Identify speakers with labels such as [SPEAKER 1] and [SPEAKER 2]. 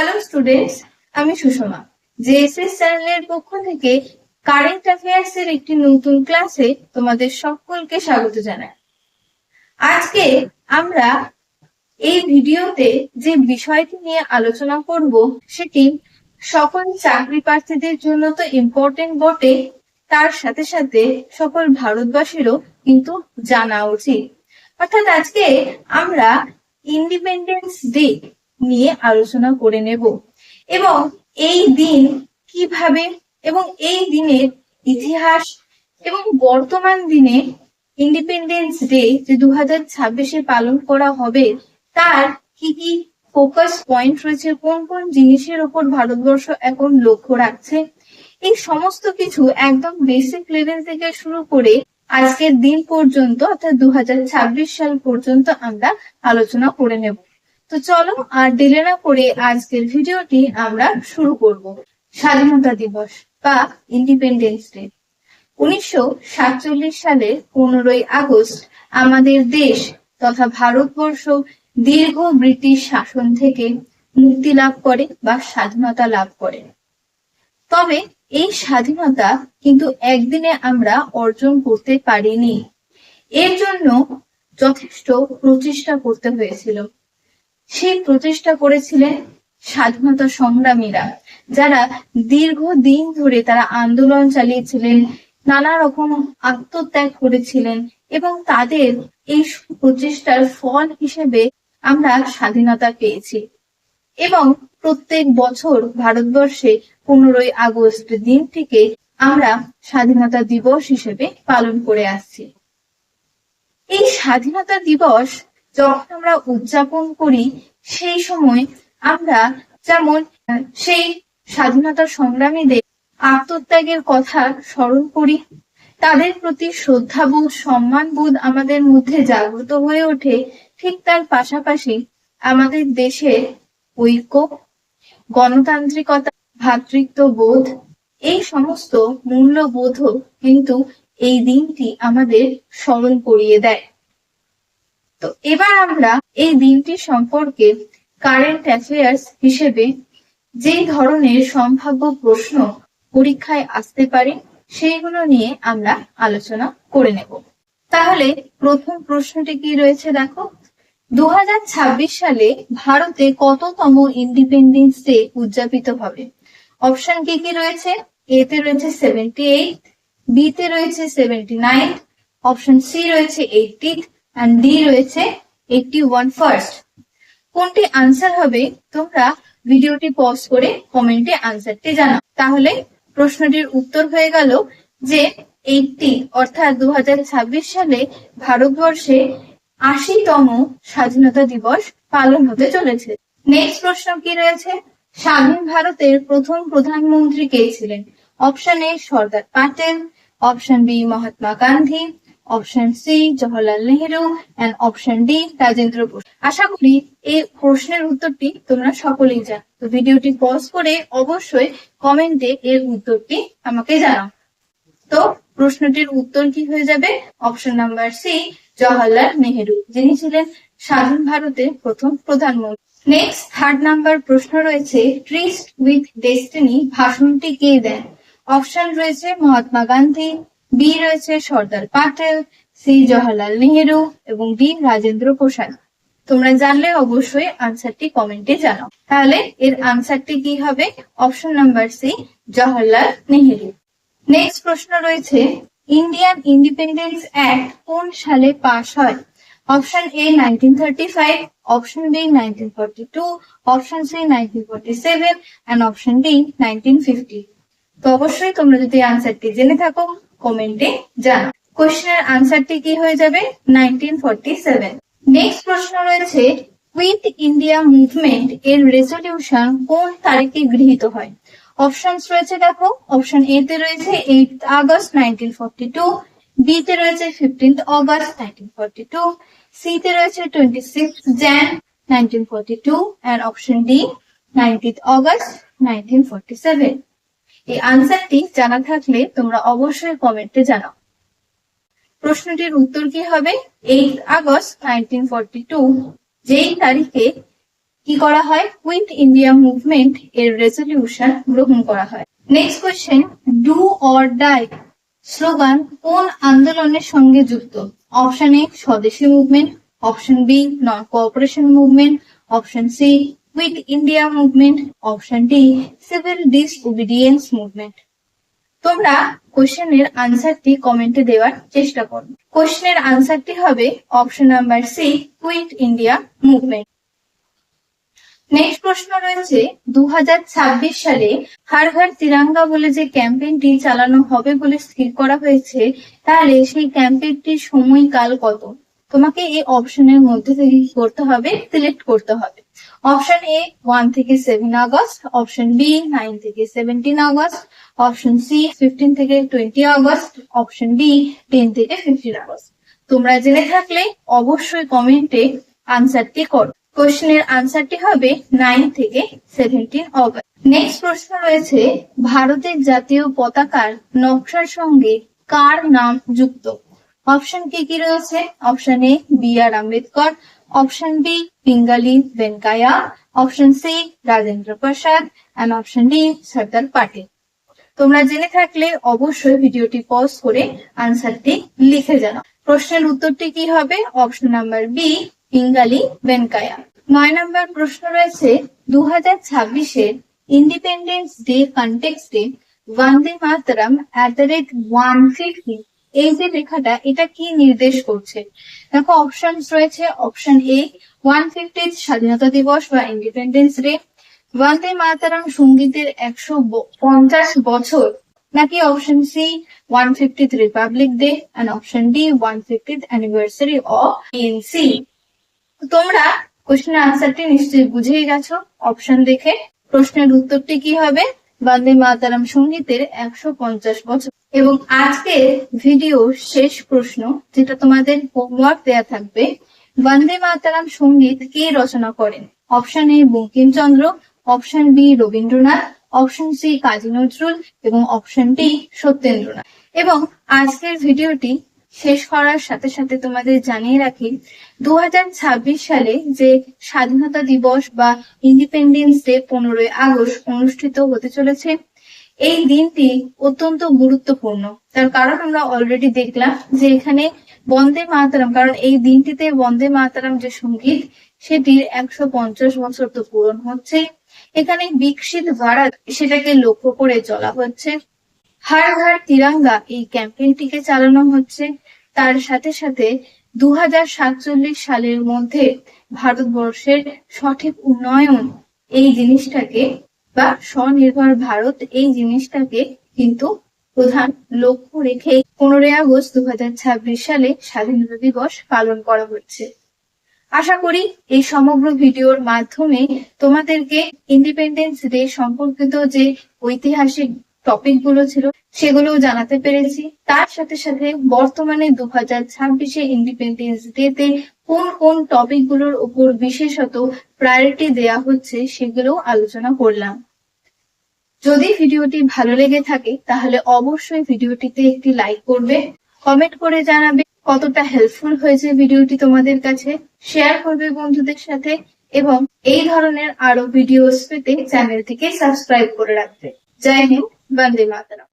[SPEAKER 1] Hello students, আমি Sushma. JSS চ্যানেলের পক্ষ থেকে কারেন্ট অ্যাফেয়ার্স এর একটি নতুন ক্লাসে তোমাদের সকলকে স্বাগত জানাই। আজকে আমরা এই ভিডিওতে যে বিষয়টি নিয়ে আলোচনা করব সেটি সকল চাকরি প্রার্থীদের জন্য তো ইম্পর্টেন্ট বটে, তার সাথে সাথে সকল ভারতবাসীরও কিন্তু জানা উচিত। অর্থাৎ আজকে আমরা ইন্ডিপেন্ডেন্স ডে নিয়ে আলোচনা করে নেব এবং এই দিন কিভাবে এবং এই দিনের ইতিহাস এবং বর্তমান দিনে ইন্ডিপেন্ডেন্স ডে যে 2026-এ পালন করা হবে তার কি কি ফোকাস পয়েন্ট রয়েছে, কোন কোন জিনিসের উপর ভারতবর্ষ এখন লক্ষ্য রাখছে, এই সমস্ত কিছু একদম বেসিক লেভেল থেকে শুরু করে আজকের দিন পর্যন্ত অর্থাৎ 2026 সাল পর্যন্ত আমরা আলোচনা করে নেব। তো চলো আর ডিলে না করে আজকের ভিডিওটি আমরা শুরু করব। স্বাধীনতা দিবস বা ইন্ডিপেন্ডেন্স ডে। 1947 সালের 15ই আগস্ট আমাদের দেশ তথা ভারতবর্ষ দীর্ঘ ব্রিটিশ শাসন থেকে মুক্তি লাভ করে বা স্বাধীনতা লাভ করে। তবে এই স্বাধীনতা কিন্তু একদিনে আমরা অর্জন করতে পারিনি। এর জন্য যথেষ্ট প্রচেষ্টা করতে হয়েছিল। সেই প্রচেষ্টা করেছিলেন স্বাধীনতা সংগ্রামীরা, যারা দীর্ঘদিন ধরে তারা আন্দোলন চালিয়েছিলেন, নানা রকম আত্মত্যাগ করেছিলেন এবং তাদের এই প্রচেষ্টার ফল হিসেবে আমরা স্বাধীনতা পেয়েছি। এবং প্রত্যেক বছর ভারতবর্ষে 15ই আগস্ট দিনটিকে আমরা স্বাধীনতা দিবস হিসেবে পালন করে আসছি। এই স্বাধীনতা দিবস যখন আমরা উদযাপন করি সেই সময় আমরা যেমন সেই স্বাধীনতা সংগ্রামীদের আত্মত্যাগের কথা স্মরণ করি, তাদের প্রতি শ্রদ্ধাবোধ সম্মানবোধ আমাদের মধ্যে জাগ্রত হয়ে ওঠে, ঠিক তার পাশাপাশি আমাদের দেশে ঐক্য, গণতান্ত্রিকতা, ভ্রাতৃত্ববোধ এই সমস্ত মূল্যবোধও কিন্তু এই দিনটি আমাদের স্মরণ করিয়ে দেয়। তো এবার আমরা এই দিনটি সম্পর্কে কারেন্ট অ্যাফেয়ার্স হিসেবে যে ধরনের সম্ভাব্য প্রশ্ন পরীক্ষায় আসতে পারে সেইগুলো নিয়ে আমরা আলোচনা করে নেব। তাহলে প্রথম প্রশ্নটি কি রয়েছে দেখো, 2026 সালে ভারতে কততম ইন্ডিপেন্ডেন্স ডে উদযাপিত হবে? অপশন কি কি রয়েছে? এ তে রয়েছে 78, বি তে রয়েছে 79, অপশন সি রয়েছে 80 and ডি রয়েছে 81 ফার্স্ট। কোনটি আনসার হবে তোমরা ভিডিওটি পজ করে কমেন্টে আনসারটি জানাও। তাহলে প্রশ্নটির উত্তর হয়ে গেল যে 80, অর্থাৎ 2026 সালে ভারতবর্ষে 80তম স্বাধীনতা দিবস পালন হতে চলেছে। নেক্সট প্রশ্ন কি রয়েছে, স্বাধীন ভারতের প্রথম প্রধানমন্ত্রী কে ছিলেন? Option A Sardar Patel, option B Mahatma Gandhi, option C Jawaharlal Nehru and option D Rajendra Prasad. আশা করি এই প্রশ্নের উত্তরটি তোমরা সকলেই জানো। তো ভিডিওটি পজ করে অবশ্যই কমেন্টে এর উত্তরটি আমাকে জানাও। তো প্রশ্নটির উত্তর কি হয়ে যাবে? Option number C Jawaharlal Nehru, যিনি ছিলেন স্বাধীন ভারতের প্রথম প্রধানমন্ত্রী। নেক্সট থার্ড নাম্বার প্রশ্ন রয়েছে, ট্রিস্ট উইথ ডেস্টিনি ভাষণটি কে দেন? অপশন রয়েছে মহাত্মা গান্ধী, বি রয়েছে সর্দার প্যাটেল, সি জওহরলাল নেহেরু এবং ডি রাজেন্দ্র প্রসাদ। তোমরা জানলে অবশ্যই আনসারটি কমেন্টে জানাও। তাহলে এর আনসারটি কি হবে? Option number C Jawaharlal Nehru. Next প্রশ্ন রয়েছে, ইন্ডিয়ান ইন্ডিপেন্ডেন্স অ্যাক্ট কোন সালে পাস হয়? Option A 1935, option B 1942, option C 1947 and option D 1950। তো অবশ্যই তোমরা যদি আনসারটি জেনে থাকো কমেন্টে জানাও। কোশ্চেনের আনসারটি কি হয়ে যাবে? 1947। নেক্সট প্রশ্ন রয়েছে, কুইট ইন্ডিয়া মুভমেন্ট এর রেজলিউশন কোন তারিখে গৃহীত হয়? অপশনস রয়েছে দেখো, অপশন এ তে রয়েছে 8 আগস্ট 1942, বি তে রয়েছে 15 অগস্ট 1942, সি তে রয়েছে 26 jan 1942 and option D 19 August 1947। এই আনসারটি জানা থাকলে তোমরা অবশ্যই কমেন্টে জানাও। প্রশ্নটির উত্তর কি হবে? 8 আগস্ট 1942 যেই তারিখে কি করা হয়? কুইট ইন্ডিয়া মুভমেন্ট এর রেজলিউশন গ্রহণ করা হয়। Next question, do or die slogan কোন আন্দোলনের সঙ্গে যুক্ত? Option A Swadeshi movement, option B non cooperation movement, option C quit India movement, option D civil disobedience movement. তোমরা কোশ্চেনের আনসারটি কমেন্টে দেওয়ার চেষ্টা করো। কোশ্চেনের আনসারটি হবে option number C quit India movement. Next প্রশ্ন রয়েছে 2026 সালে হর ঘর তিরঙ্গা বলে যে ক্যাম্পেইনটি চালানো হবে বলে স্থির করা হয়েছে, তাহলে সেই ক্যাম্পেইনটির সময়কাল কত? তোমাকে এই অপশনের মধ্যে থেকে কি করতে হবে? সিলেক্ট করতে হবে। অপশন এ 1 থেকে 7 আগস্ট, অপশন বি 9 থেকে 17 আগস্ট, অপশন সি 15 থেকে 20 আগস্ট, অপশন ডি 10 থেকে 15 আগস্ট। তোমরা জেনে থাকলে অবশ্যই কমেন্টে আনসারটি করো। কোশ্চেনের আনসারটি হবে 9 থেকে 17 আগস্ট। নেক্সট প্রশ্ন রয়েছে ভারতের জাতীয় পতাকার নকশার সঙ্গে কার নাম যুক্ত? অপশন কি রয়েছে? Option A B R Ambedkar, option B Pingali Venkayya, option C Rajendra Prasad and option D Sardar Patel. তোমরা জেনে থাকলে অবশ্যই ভিডিওটি পজ করে আনসারটি লিখে জানাও। প্রশ্নের উত্তরটি কি হবে? Option number B Pingali Venkayya. 9 নম্বর প্রশ্ন রয়েছে 2026-এর ইন্ডিপেন্ডেন্স ডে কনটেক্সটে বন্দে মাতরম @150 এই যে লেখাটা, এটা কি নির্দেশ করছে? দেখো অপশনস রয়েছে। অপশন এ 150th স্বাধীনতা দিবস বা ইন্ডিপেন্ডেন্স ডে, বন্দে মাতরম সঙ্গীতের 150 বছর, নাকি option C 150th republic day and option D 150th anniversary of NC. তোমরা কোশ্চেনের আনসারটি নিশ্চয়ই বুঝেই গেছো অপশন দেখে। প্রশ্নের উত্তরটি কি হবে? বন্দে মাতরম সঙ্গীতের 150 বছর। এবং আজকের ভিডিওর শেষ প্রশ্ন, যেটা তোমাদের হোমওয়ার্ক দেয়া থাকবে, বন্দে মাতরম সঙ্গীত কে রচনা করেন? Option A Bankimchandra, option B Rabindranath, option C Kazi Nazrul এবং অপশন ডি সত্যেন্দ্রনাথ। এবং আজকের ভিডিওটি শেষ করার সাথে সাথে তোমাদের জানিয়ে রাখি 2026 সালে যে স্বাধীনতা দিবস বা ইন্ডিপেন্ডেন্স ডে 15 আগস্ট অনুষ্ঠিত হতে চলেছে, এই দিনটি অত্যন্ত গুরুত্বপূর্ণ। তার কারণ আমরা অলরেডি দেখলাম যে এখানে বন্দে মাতরম, কারণ এই দিনটিতে বন্দে মাতরম যে সঙ্গীত সেটির 150 বছর তো পূরণ হচ্ছে। এখানে বিকশিত ভারত সেটাকে লক্ষ্য করে চলা হচ্ছে। হর ঘর তিরঙ্গা এই ক্যাম্পেইনটিকে চালানো হচ্ছে। তার সাথে সাথে 2047 সালের মধ্যে ভারতবর্ষের সঠিক উন্নয়ন এই জিনিসটাকে বা স্বনির্ভর ভারত এই জিনিসটাকে কিন্তু প্রধান লক্ষ্য রেখে 15 আগস্ট 2026 সালে স্বাধীনতা দিবস পালন করা হচ্ছে। আশা করি এই সমগ্র ভিডিওর মাধ্যমে তোমাদেরকে ইন্ডিপেন্ডেন্স ডে সম্পর্কিত যে ঐতিহাসিক টপিক গুলো ছিল সেগুলো জানাতে পেরেছি। তার সাথে সাথে বর্তমানে 2026-এ ইন্ডিপেন্ডেন্স ডেতে কোন কোন টপিক গুলোর উপর বিশেষত প্রায়োরিটি দেয়া হচ্ছে সেগুলো আলোচনা করলাম। যদি ভিডিওটি ভালো লেগে থাকে তাহলে অবশ্যই ভিডিওটিতে একটি লাইক করবে, কমেন্ট করে জানাবে কতটা হেল্পফুল হয়েছে ভিডিওটি তোমাদের কাছে, শেয়ার করবে বন্ধুদের সাথে এবং এই ধরনের আরো ভিডিওস পেতে চ্যানেলটিকে সাবস্ক্রাইব করে রাখবে। জয় হিন্দ, বন্দে মাতরম।